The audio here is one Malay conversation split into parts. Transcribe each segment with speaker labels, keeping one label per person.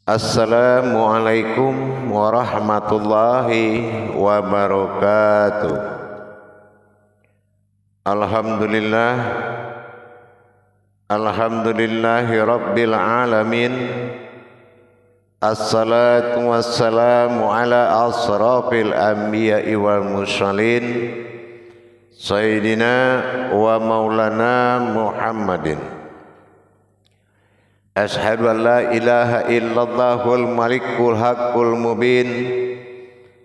Speaker 1: Assalamualaikum warahmatullahi wabarakatuh. Alhamdulillah, alhamdulillahi rabbil alamin. Assalatu wassalamu ala asrafil anbiya'i wal mursalin, Sayyidina wa maulana Muhammadin. Ashhadu an la ilaha illallahul malikul haqqul mubin,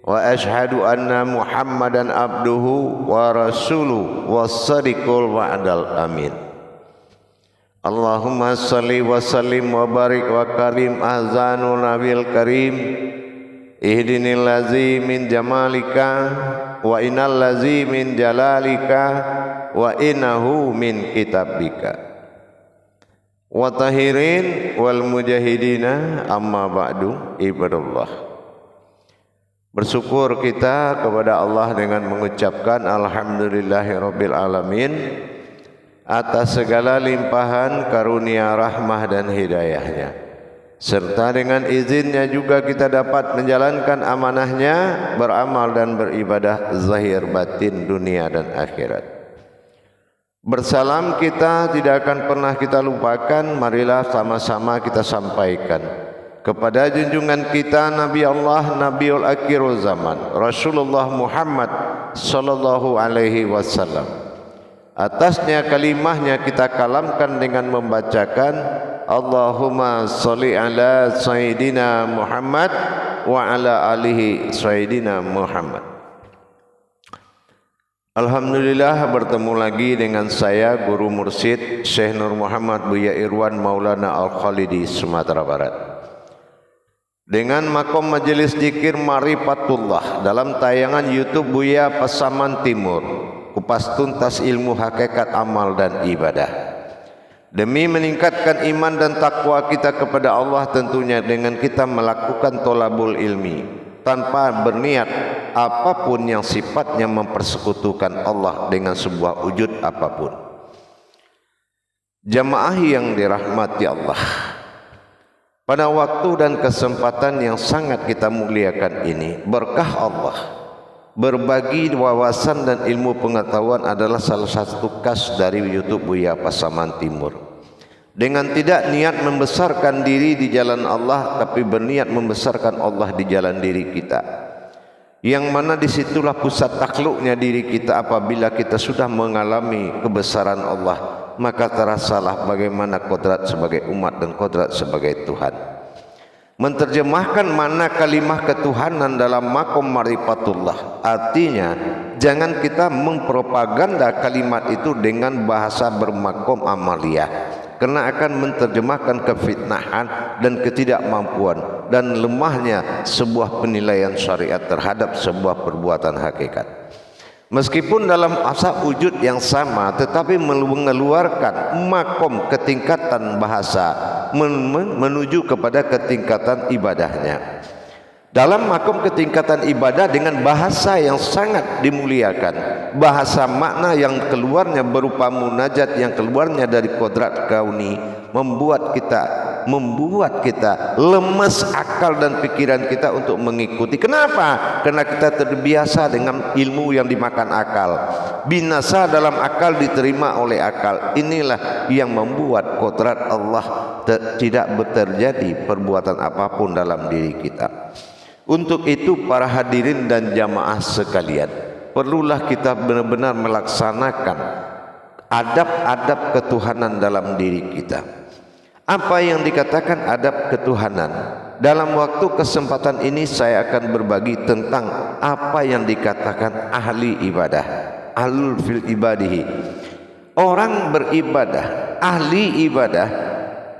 Speaker 1: wa ashhadu anna Muhammadan abduhu wa rasuluhu was-sadiqul wa'dal amin. Allahumma salli wa sallim wa barik wa karim ahzanul nabil karim, ihdinil ladzi min jamalika wa innal ladzi min jalalika wa innahu min kitabika. Wa tahirin wal mujahidina, amma ba'du, ibadallah. Bersyukur kita kepada Allah dengan mengucapkan alhamdulillahirabbil alamin atas segala limpahan karunia rahmah dan hidayahnya, serta dengan izinnya juga kita dapat menjalankan amanahnya, beramal dan beribadah zahir batin dunia dan akhirat. Bersalam kita tidak akan pernah kita lupakan. Marilah sama-sama kita sampaikan kepada junjungan kita Nabi Allah, Nabiul Akhirul Zaman, Rasulullah Muhammad sallallahu alaihi wasallam. Atasnya kalimahnya kita kalamkan dengan membacakan Allahumma sholli ala Sayyidina Muhammad wa ala alihi Sayyidina Muhammad. Alhamdulillah, bertemu lagi dengan saya Guru Mursyid Syekh Nur Muhammad Buya Irwan Maulana Al-Khalidi, Sumatera Barat, dengan makom majelis zikir Marifatullah dalam tayangan YouTube Buya Pasaman Timur, kupas tuntas ilmu hakikat amal dan ibadah, demi meningkatkan iman dan takwa kita kepada Allah, tentunya dengan kita melakukan tolabul ilmi tanpa berniat apapun yang sifatnya mempersekutukan Allah dengan sebuah wujud apapun. Jamaah yang dirahmati Allah, pada waktu dan kesempatan yang sangat kita muliakan ini, berkah Allah, berbagi wawasan dan ilmu pengetahuan adalah salah satu khas dari YouTube Buya Pasaman Timur. Dengan tidak niat membesarkan diri di jalan Allah, tapi berniat membesarkan Allah di jalan diri kita, yang mana disitulah pusat takluknya diri kita. Apabila kita sudah mengalami kebesaran Allah, maka terasalah bagaimana kodrat sebagai umat dan kodrat sebagai Tuhan. Menterjemahkan makna kalimah ketuhanan dalam makom marifatullah, artinya jangan kita mempropaganda kalimat itu dengan bahasa bermakom amaliyah, karena akan menterjemahkan kefitnahan dan ketidakmampuan dan lemahnya sebuah penilaian syariat terhadap sebuah perbuatan hakikat. Meskipun dalam asal wujud yang sama, tetapi mengeluarkan makom ketingkatan bahasa menuju kepada ketingkatan ibadahnya. Dalam makom ketingkatan ibadah dengan bahasa yang sangat dimuliakan, bahasa makna yang keluarnya berupa munajat yang keluarnya dari kodrat kauni, membuat kita lemes akal dan pikiran kita untuk mengikuti. Kenapa? Karena kita terbiasa dengan ilmu yang dimakan akal. Binasa dalam akal diterima oleh akal. Inilah yang membuat kodrat Allah tidak terjadi perbuatan apapun dalam diri kita. Untuk itu para hadirin dan jamaah sekalian, perlulah kita benar-benar melaksanakan adab-adab ketuhanan dalam diri kita. Apa yang dikatakan adab ketuhanan? Dalam waktu kesempatan ini saya akan berbagi tentang apa yang dikatakan ahli ibadah, ahlul fil ibadihi. Orang beribadah, ahli ibadah,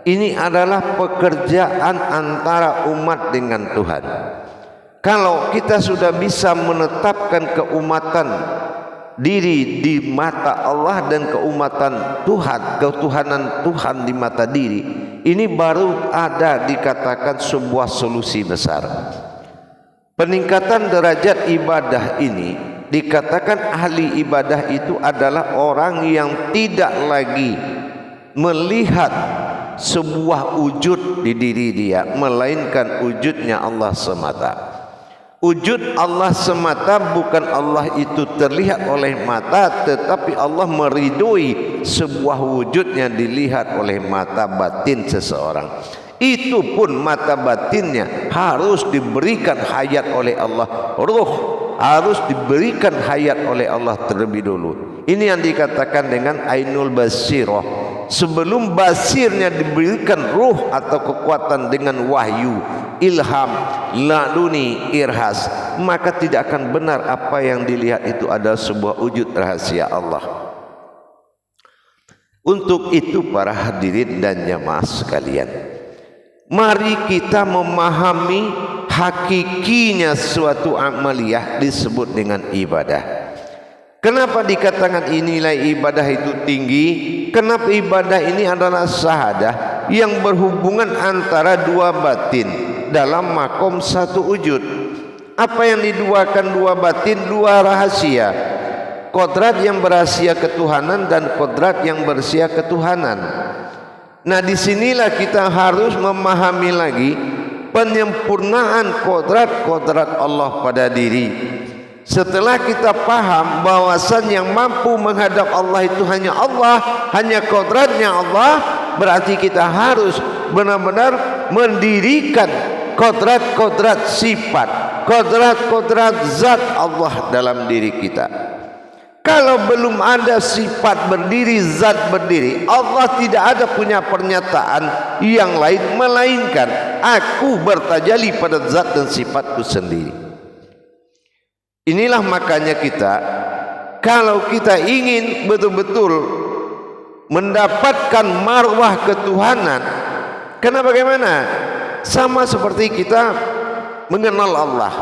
Speaker 1: ini adalah pekerjaan antara umat dengan Tuhan. Kalau kita sudah bisa menetapkan keumatan diri di mata Allah dan keumatan Tuhan, ketuhanan Tuhan di mata diri, ini baru ada dikatakan sebuah solusi besar. Peningkatan derajat ibadah ini dikatakan ahli ibadah itu adalah orang yang tidak lagi melihat sebuah wujud di diri dia, melainkan wujudnya Allah semata. Wujud Allah semata, bukan Allah itu terlihat oleh mata, tetapi Allah meridhoi sebuah wujudnya dilihat oleh mata batin seseorang. Itu pun mata batinnya harus diberikan hayat oleh Allah, ruh harus diberikan hayat oleh Allah terlebih dulu. Ini yang dikatakan dengan ainul basirah. Sebelum basirnya diberikan ruh atau kekuatan dengan wahyu, ilham, laduni, irhas, maka tidak akan benar apa yang dilihat itu adalah sebuah wujud rahasia Allah. Untuk itu para hadirin dan jamaah sekalian, mari kita memahami hakikinya suatu amaliyah disebut dengan ibadah. Kenapa dikatakan nilai ibadah itu tinggi? Kenapa ibadah ini adalah syahadah yang berhubungan antara dua batin dalam makom satu wujud. Apa yang diduakan dua batin, dua rahasia, kodrat yang berahasia ketuhanan dan kodrat yang berahasia ketuhanan. Nah, disinilah kita harus memahami lagi penyempurnaan kodrat Allah pada diri. Setelah kita paham bahwasan yang mampu menghadap Allah itu hanya Allah, hanya kodratnya Allah, berarti kita harus benar-benar mendirikan kodrat-kodrat sifat, kodrat-kodrat zat Allah dalam diri kita. Kalau belum ada sifat berdiri, zat berdiri, Allah tidak ada punya pernyataan yang lain melainkan aku bertajalli pada zat dan sifatku sendiri. Inilah makanya kita, kalau kita ingin betul-betul mendapatkan marwah ketuhanan, karena bagaimana? Sama seperti kita mengenal Allah.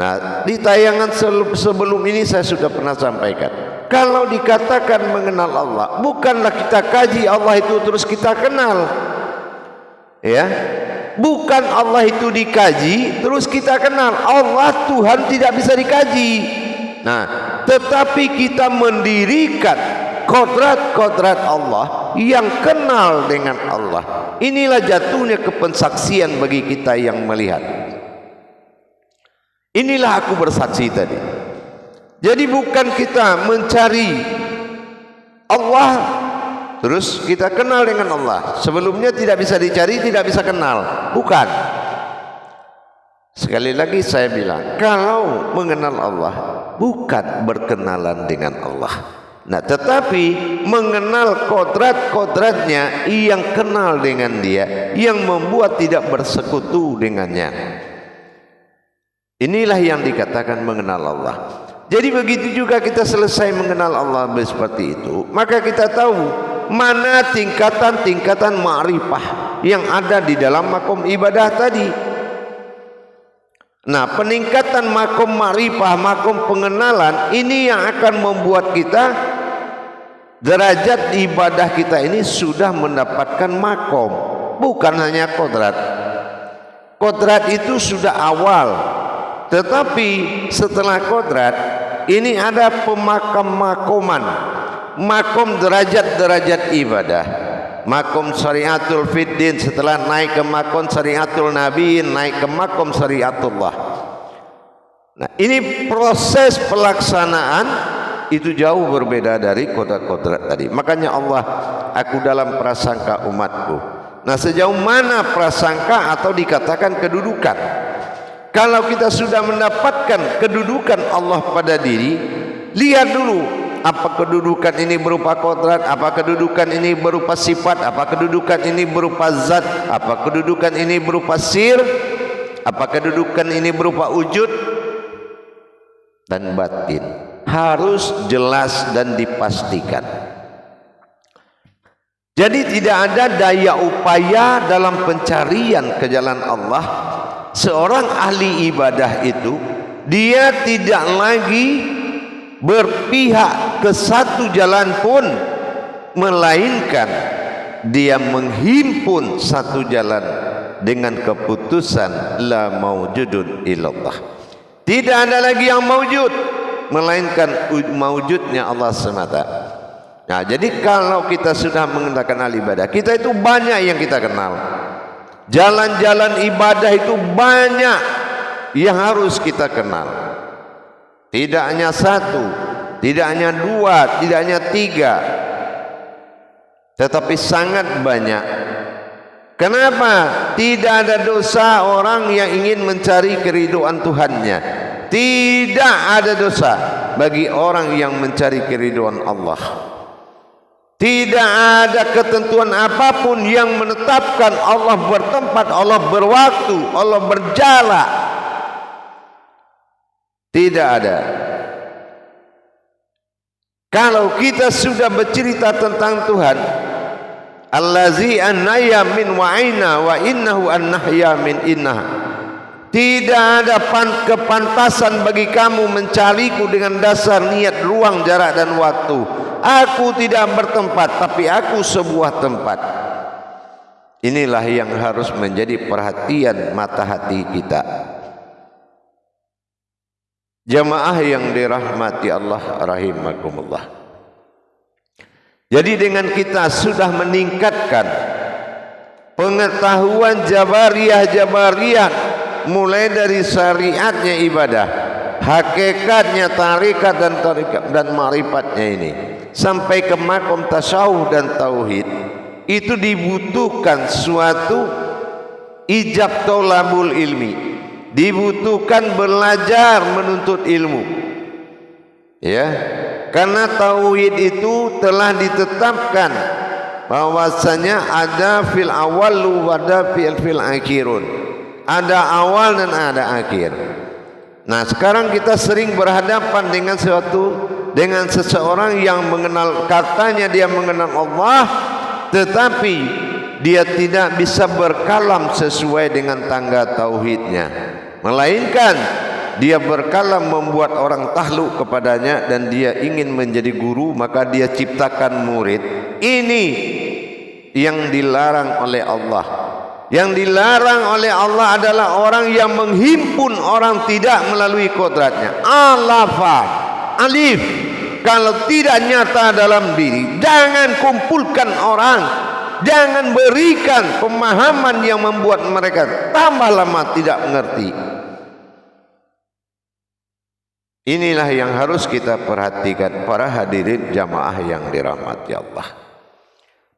Speaker 1: Nah, di tayangan sebelum ini saya sudah pernah sampaikan, kalau dikatakan mengenal Allah, bukanlah kita kaji Allah itu terus kita kenal, ya. Bukan Allah itu dikaji terus kita kenal. Allah Tuhan tidak bisa dikaji. Nah, tetapi kita mendirikan kodrat-kodrat Allah yang kenal dengan Allah. Inilah jatuhnya kepensaksian bagi kita yang melihat. Inilah aku bersaksi tadi. Jadi bukan kita mencari Allah terus kita kenal dengan Allah. Sebelumnya tidak bisa dicari, tidak bisa kenal. Bukan. Sekali lagi saya bilang, kalau mengenal Allah bukan berkenalan dengan Allah. Nah, tetapi mengenal kodrat-kodratnya yang kenal dengan dia, yang membuat tidak bersekutu dengannya. Inilah yang dikatakan mengenal Allah. Jadi begitu juga kita selesai mengenal Allah seperti itu, maka kita tahu mana tingkatan-tingkatan ma'rifah yang ada di dalam makom ibadah tadi. Nah, peningkatan makom ma'rifah, makom pengenalan, ini yang akan membuat kita derajat ibadah kita ini sudah mendapatkan makom, bukan hanya kodrat. Kodrat itu sudah awal, tetapi setelah kodrat ini ada pemakam-makoman, makom derajat-derajat ibadah. Makom syariatul fiddin, setelah naik ke makom syariatul nabi, naik ke makom syariatullah. Nah, ini proses pelaksanaan itu jauh berbeda dari kodrat-kodrat tadi. Makanya Allah, aku dalam prasangka umatku. Nah, sejauh mana prasangka atau dikatakan kedudukan? Kalau kita sudah mendapatkan kedudukan Allah pada diri, lihat dulu apa kedudukan ini berupa kodrat, apa kedudukan ini berupa sifat, apa kedudukan ini berupa zat, apa kedudukan ini berupa sir, apa kedudukan ini berupa wujud dan batin. Harus jelas dan dipastikan. Jadi tidak ada daya upaya dalam pencarian ke jalan Allah. Seorang ahli ibadah itu, dia tidak lagi berpihak ke satu jalan pun, melainkan dia menghimpun satu jalan dengan keputusan la maujudun illallah. Tidak ada lagi yang maujud melainkan maujudnya Allah semata. Nah, jadi kalau kita sudah mengenalkan hal ibadah, kita itu banyak yang kita kenal. Jalan-jalan ibadah itu banyak yang harus kita kenal. Tidak hanya satu, tidak hanya dua, tidak hanya tiga, tetapi sangat banyak. Kenapa? Tidak ada dosa orang yang ingin mencari keridhaan Tuhannya. Tidak ada dosa bagi orang yang mencari keridhaan Allah. Tidak ada ketentuan apapun yang menetapkan Allah bertempat, Allah berwaktu, Allah berjala. Tidak ada. Kalau kita sudah bercerita tentang Tuhan, allazi annaya min wa'ina wa innahu annahya min innah. Tidak ada kepantasan bagi kamu mencariku dengan dasar niat, ruang, jarak dan waktu. Aku tidak bertempat, tapi aku sebuah tempat. Inilah yang harus menjadi perhatian mata hati kita. Jamaah yang dirahmati Allah rahimakumullah. Jadi dengan kita sudah meningkatkan pengetahuan jabariyah mulai dari syariatnya ibadah, hakikatnya tarikat dan ma'rifatnya ini, sampai ke makom tasawuf dan tauhid, itu dibutuhkan suatu ijab tolabul ilmi, dibutuhkan belajar menuntut ilmu, ya, karena tauhid itu telah ditetapkan bahwasanya ada fil awal wa ada fil akhirun, ada awal dan ada akhir. Nah, sekarang kita sering berhadapan dengan seseorang yang mengenal, katanya dia mengenal Allah, tetapi dia tidak bisa berkalam sesuai dengan tangga tauhidnya, melainkan dia berkalam membuat orang takluk kepadanya dan dia ingin menjadi guru, maka dia ciptakan murid. Ini yang dilarang oleh Allah. Yang dilarang oleh Allah adalah orang yang menghimpun orang tidak melalui kodratnya. Alafa, alif, kalau tidak nyata dalam diri, jangan kumpulkan orang, jangan berikan pemahaman yang membuat mereka tambah lama tidak mengerti. Inilah yang harus kita perhatikan para hadirin jamaah yang dirahmati Allah.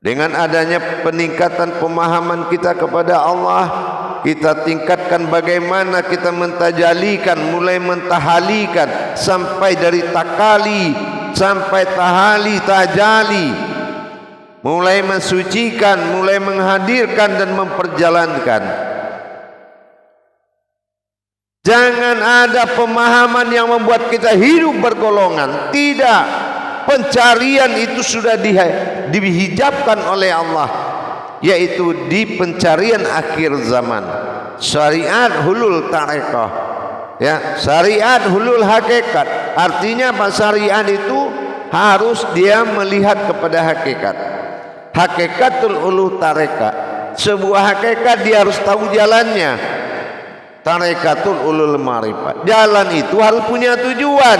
Speaker 1: Dengan adanya peningkatan pemahaman kita kepada Allah, kita tingkatkan bagaimana kita mentajalikan, mulai mentahalikan sampai dari takali sampai tahali, tajali, mulai mensucikan, mulai menghadirkan dan memperjalankan. Jangan ada pemahaman yang membuat kita hidup bergolongan. Tidak. Pencarian itu sudah dihijabkan oleh Allah, yaitu di pencarian akhir zaman. Syariat hulul tarekah, ya, syariat hulul hakikat. Artinya apa? Syariat itu harus dia melihat kepada hakikat. Hakikatul ulu tarekah, sebuah hakikat dia harus tahu jalannya. Tarekatul ulul ma'rifat, jalan itu harus punya tujuan,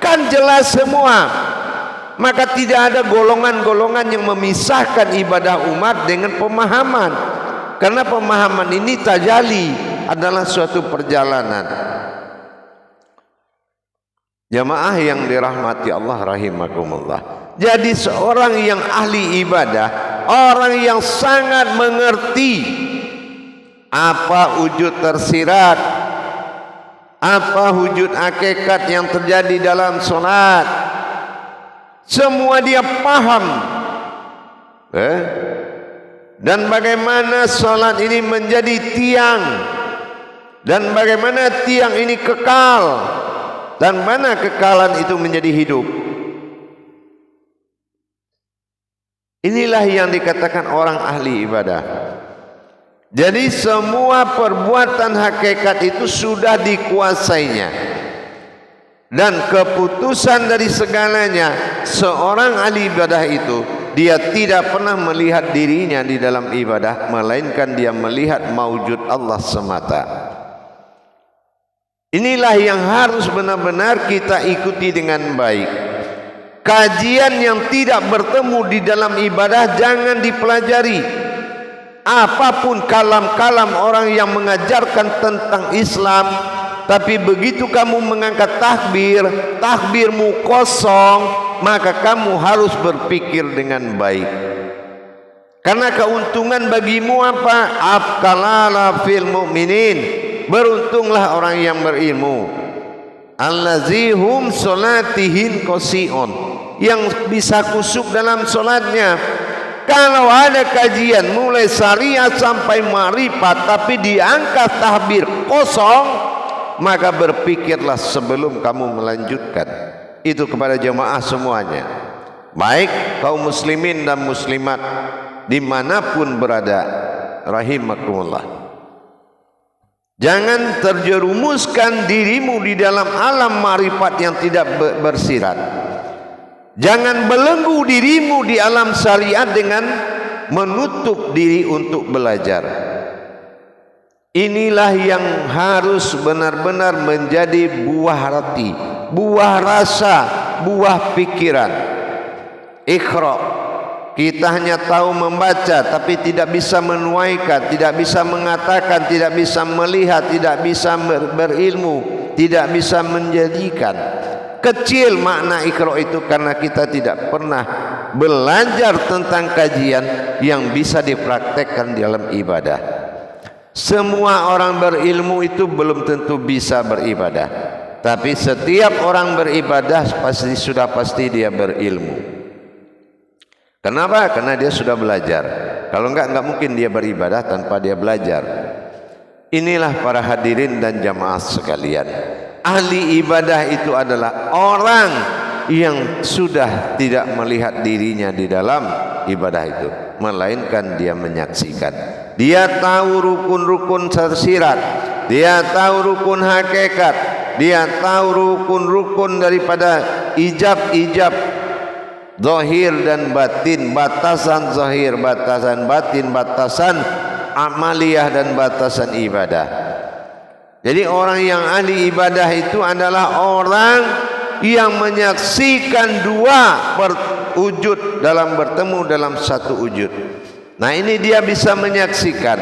Speaker 1: kan jelas semua. Maka tidak ada golongan-golongan yang memisahkan ibadah umat dengan pemahaman, karena pemahaman ini tajali, adalah suatu perjalanan. Jamaah yang dirahmati Allah rahimakumullah. Jadi seorang yang ahli ibadah, orang yang sangat mengerti apa wujud tersirat, apa wujud hakikat yang terjadi dalam solat, semua dia paham. Dan bagaimana solat ini menjadi tiang, dan bagaimana tiang ini kekal, dan mana kekalan itu menjadi hidup. Inilah yang dikatakan orang ahli ibadah. Jadi semua perbuatan hakikat itu sudah dikuasainya, dan keputusan dari segalanya. Seorang ahli ibadah itu, dia tidak pernah melihat dirinya di dalam ibadah, melainkan dia melihat maujud Allah semata. Inilah yang harus benar-benar kita ikuti dengan baik. Kajian yang tidak bertemu di dalam ibadah jangan dipelajari. Apapun kalam-kalam orang yang mengajarkan tentang Islam, tapi begitu kamu mengangkat takbir, takbirmu kosong, maka kamu harus berpikir dengan baik. Karena keuntungan bagimu apa? Afkalala fil mu'minin. Beruntunglah orang yang berilmu. Allazihum solatihin qasi'un, yang bisa kusuk dalam solatnya. Kalau ada kajian mulai syariat sampai ma'rifat tapi diangkat tahbir kosong, maka berpikirlah sebelum kamu melanjutkan. Itu kepada jemaah semuanya, baik kaum muslimin dan muslimat dimanapun berada, rahimakumullah. Jangan terjerumuskan dirimu di dalam alam ma'rifat yang tidak bersirat. Jangan belenggu dirimu di alam syariat dengan menutup diri untuk belajar. Inilah yang harus benar-benar menjadi buah hati, buah rasa, buah pikiran. Iqra. Kita hanya tahu membaca tapi tidak bisa menuaikan, tidak bisa mengatakan, tidak bisa melihat, tidak bisa berilmu, tidak bisa menjadikan. Kecil makna iqra itu karena kita tidak pernah belajar tentang kajian yang bisa dipraktekkan di dalam ibadah. Semua orang berilmu itu belum tentu bisa beribadah, tapi setiap orang beribadah pasti dia berilmu. Kenapa? Karena dia sudah belajar. Kalau enggak mungkin dia beribadah tanpa dia belajar. Inilah para hadirin dan jamaah sekalian, ahli ibadah itu adalah orang yang sudah tidak melihat dirinya di dalam ibadah itu, melainkan dia menyaksikan. Dia tahu rukun-rukun tersirat, dia tahu rukun hakikat, dia tahu rukun-rukun daripada ijab-ijab zahir dan batin, batasan zahir, batasan batin, batasan amaliyah dan batasan ibadah. Jadi orang yang ahli ibadah itu adalah orang yang menyaksikan dua wujud dalam bertemu dalam satu wujud. Nah, ini dia bisa menyaksikan.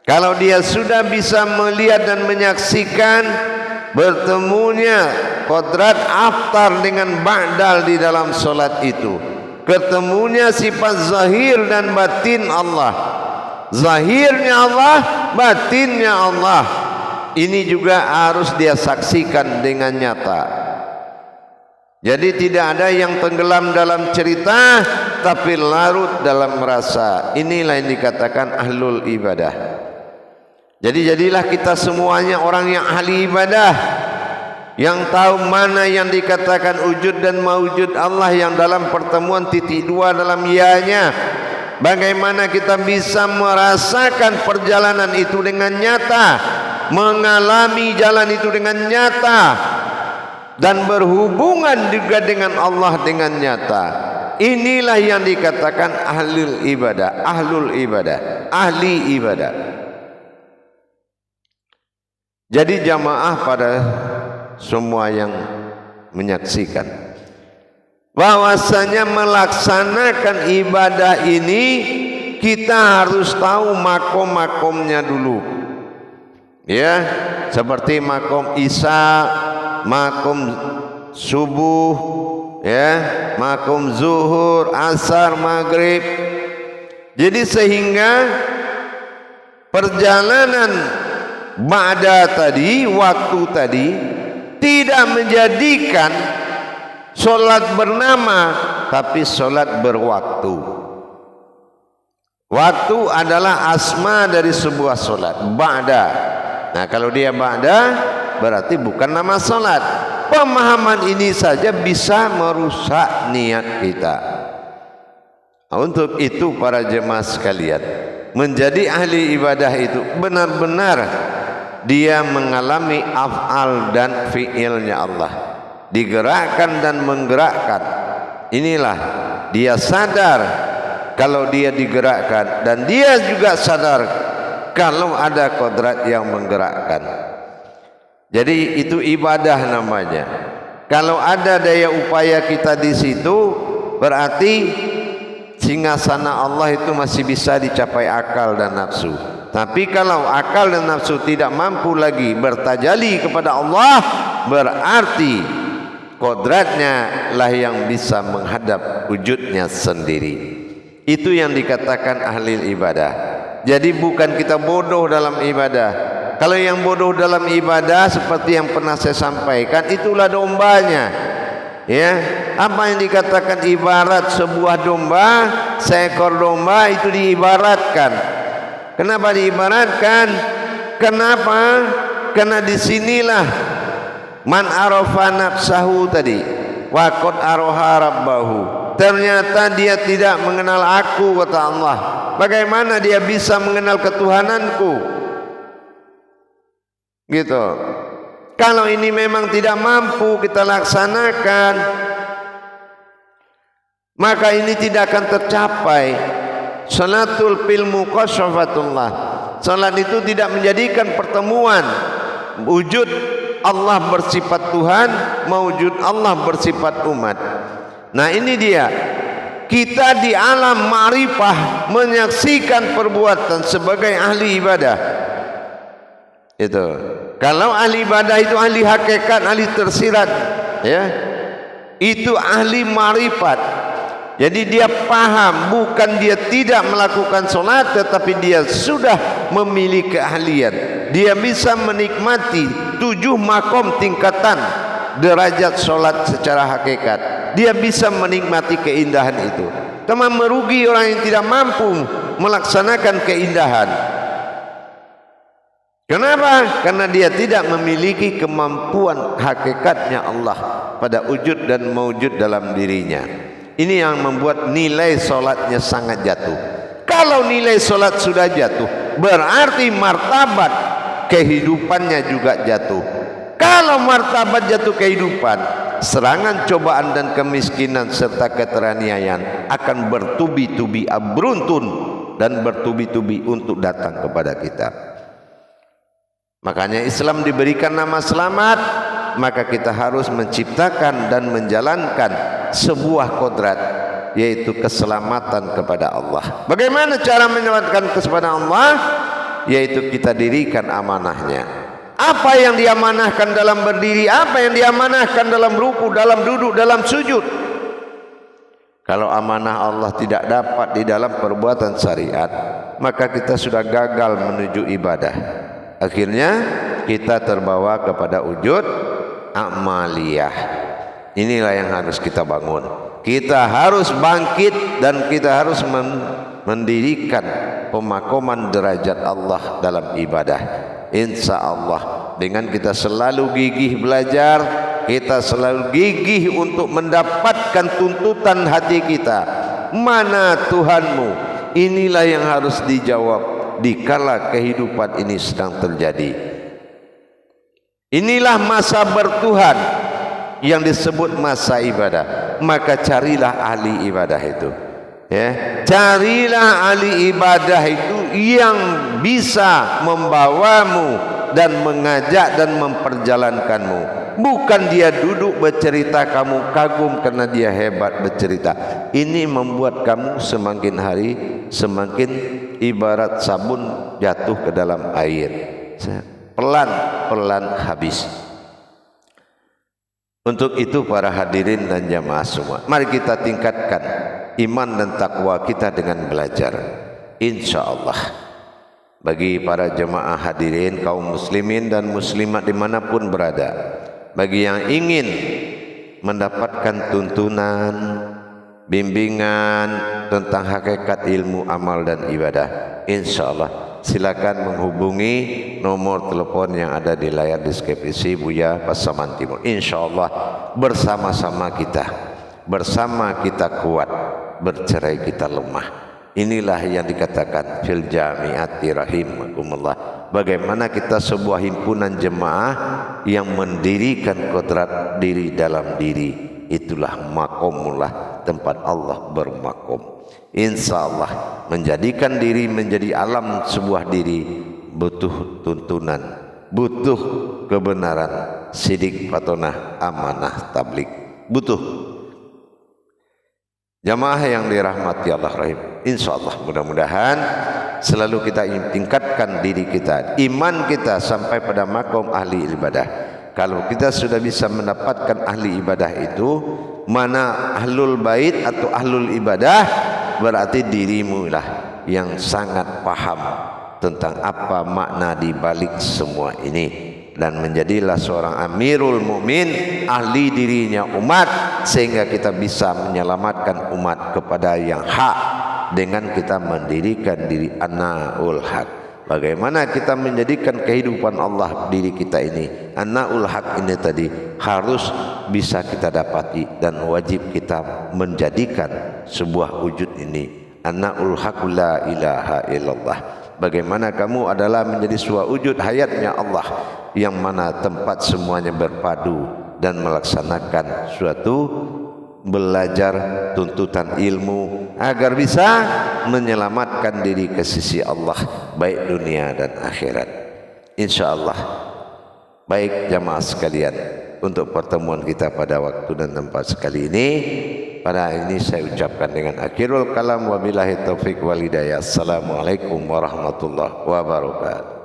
Speaker 1: Kalau dia sudah bisa melihat dan menyaksikan bertemunya kodrat aftar dengan ba'dal di dalam solat itu, ketemunya sifat zahir dan batin Allah, zahirnya Allah, batinnya Allah, ini juga harus dia saksikan dengan nyata. Jadi tidak ada yang tenggelam dalam cerita tapi larut dalam merasa. Inilah yang dikatakan ahlul ibadah. Jadi jadilah kita semuanya orang yang ahli ibadah, yang tahu mana yang dikatakan wujud dan maujud Allah yang dalam pertemuan titik dua dalam ianya. Bagaimana kita bisa merasakan perjalanan itu dengan nyata, mengalami jalan itu dengan nyata, dan berhubungan juga dengan Allah dengan nyata. Inilah yang dikatakan ahlul ibadah, ahlul ibadah, ahli ibadah. Jadi jamaah pada semua yang menyaksikan bahwasanya melaksanakan ibadah ini kita harus tahu makom-makomnya dulu, ya, seperti makom isya, makom subuh, ya, makom zuhur, asar, maghrib. Jadi sehingga perjalanan ba'da tadi, waktu tadi, tidak menjadikan solat bernama, tapi solat berwaktu. Waktu adalah asma dari sebuah solat, ba'da. Nah, kalau dia ba'da berarti bukan nama solat. Pemahaman ini saja bisa merusak niat kita. Nah, untuk itu para jemaah sekalian, menjadi ahli ibadah itu benar-benar dia mengalami af'al dan fi'ilnya Allah, digerakkan dan menggerakkan. Inilah dia sadar kalau dia digerakkan, dan dia juga sadar kalau ada kodrat yang menggerakkan. Jadi itu ibadah namanya. Kalau ada daya upaya kita di situ, berarti singgasana Allah itu masih bisa dicapai akal dan nafsu. Tapi kalau akal dan nafsu tidak mampu lagi bertajali kepada Allah, berarti kodratnya lah yang bisa menghadap wujudnya sendiri. Itu yang dikatakan ahli ibadah. Jadi bukan kita bodoh dalam ibadah. Kalau yang bodoh dalam ibadah seperti yang pernah saya sampaikan, itulah dombanya. Ya, apa yang dikatakan ibarat sebuah domba, seekor domba itu diibaratkan. Kenapa diibaratkan? Kenapa? Karena disinilah man arafa nafsahu tadi, wa qad araha rabbahu. Ternyata dia tidak mengenal aku, kata Allah. Bagaimana dia bisa mengenal ketuhananku? Gitu. Kalau ini memang tidak mampu kita laksanakan, maka ini tidak akan tercapai. Salatul fil muqashafatullah. Salat itu tidak menjadikan pertemuan wujud Allah bersifat Tuhan, mewujud Allah bersifat umat. Nah, ini dia. Kita di alam ma'rifah menyaksikan perbuatan sebagai ahli ibadah. Itu. Kalau ahli ibadah itu ahli hakikat, ahli tersirat, ya. Itu ahli ma'rifat. Jadi dia paham, bukan dia tidak melakukan solat, tetapi dia sudah memiliki keahlian. Dia bisa menikmati 7 makom tingkatan derajat solat secara hakikat. Dia bisa menikmati keindahan itu. Teman merugi orang yang tidak mampu melaksanakan keindahan. Kenapa? Karena dia tidak memiliki kemampuan hakikatnya Allah pada wujud dan mewujud dalam dirinya. Ini yang membuat nilai solatnya sangat jatuh. Kalau nilai solat sudah jatuh, berarti martabat kehidupannya juga jatuh. Kalau martabat jatuh kehidupan, serangan, cobaan dan kemiskinan serta keteraniayaan akan bertubi-tubi, beruntun dan bertubi-tubi untuk datang kepada kita. Makanya Islam diberikan nama selamat, maka kita harus menciptakan dan menjalankan sebuah kodrat, yaitu keselamatan kepada Allah. Bagaimana cara menyelamatkan kepada Allah? Yaitu kita dirikan amanahnya. Apa yang diamanahkan dalam berdiri, apa yang diamanahkan dalam ruku, dalam duduk, dalam sujud. Kalau amanah Allah tidak dapat di dalam perbuatan syariat, maka kita sudah gagal menuju ibadah. Akhirnya kita terbawa kepada wujud amaliyah. Inilah yang harus kita bangun. Kita harus bangkit dan kita harus mendirikan pemakoman derajat Allah dalam ibadah. Insya Allah dengan kita selalu gigih belajar, kita selalu gigih untuk mendapatkan tuntutan hati kita. Mana Tuhanmu? Inilah yang harus dijawab dikala kehidupan ini sedang terjadi. Inilah masa bertuhan yang disebut masa ibadah. Maka carilah ahli ibadah itu, ya. Carilah ahli ibadah itu yang bisa membawamu dan mengajak dan memperjalankanmu. Bukan dia duduk bercerita kamu kagum karena dia hebat bercerita. Ini membuat kamu semakin hari semakin ibarat sabun jatuh ke dalam air, pelan-pelan habis. Untuk itu para hadirin dan jamaah semua, mari kita tingkatkan iman dan takwa kita dengan belajar. Insya Allah bagi para jemaah hadirin kaum muslimin dan muslimat dimanapun berada, bagi yang ingin mendapatkan tuntunan, bimbingan tentang hakikat ilmu amal dan ibadah, insya Allah silakan menghubungi nomor telepon yang ada di layar deskripsi Buya Pasaman Timur. Insya Allah bersama-sama kita kuat, bercerai kita lemah. Inilah yang dikatakan fil jami'ati rahimakumullah. Bagaimana kita sebuah himpunan jemaah yang mendirikan kodrat diri dalam diri. Itulah makomullah, tempat Allah bermakom. Insya Allah menjadikan diri menjadi alam sebuah diri butuh tuntunan, butuh kebenaran, sidik, fatonah, amanah, tablik, butuh. Jamaah yang dirahmati Allah rahim, insyaallah mudah-mudahan selalu kita tingkatkan diri kita, iman kita sampai pada makom ahli ibadah. Kalau kita sudah bisa mendapatkan ahli ibadah itu, mana ahlul bait atau ahlul ibadah, berarti dirimu lah yang sangat paham tentang apa makna di balik semua ini, dan menjadilah seorang amirul mukmin, ahli dirinya umat, sehingga kita bisa menyelamatkan umat kepada yang hak dengan kita mendirikan diri anaul haq. Bagaimana kita menjadikan kehidupan Allah diri kita ini, anaul haq ini tadi harus bisa kita dapati, dan wajib kita menjadikan sebuah wujud ini, anaul haq la ilaha illallah. Bagaimana kamu adalah menjadi sebuah wujud hayatnya Allah, yang mana tempat semuanya berpadu dan melaksanakan suatu belajar tuntutan ilmu agar bisa menyelamatkan diri ke sisi Allah, baik dunia dan akhirat. InsyaAllah. Baik jamaah sekalian, untuk pertemuan kita pada waktu dan tempat sekali ini, pada ini saya ucapkan dengan akhirul kalam, wabillahi taufiq wal hidayah. Assalamualaikum warahmatullahi wabarakatuh.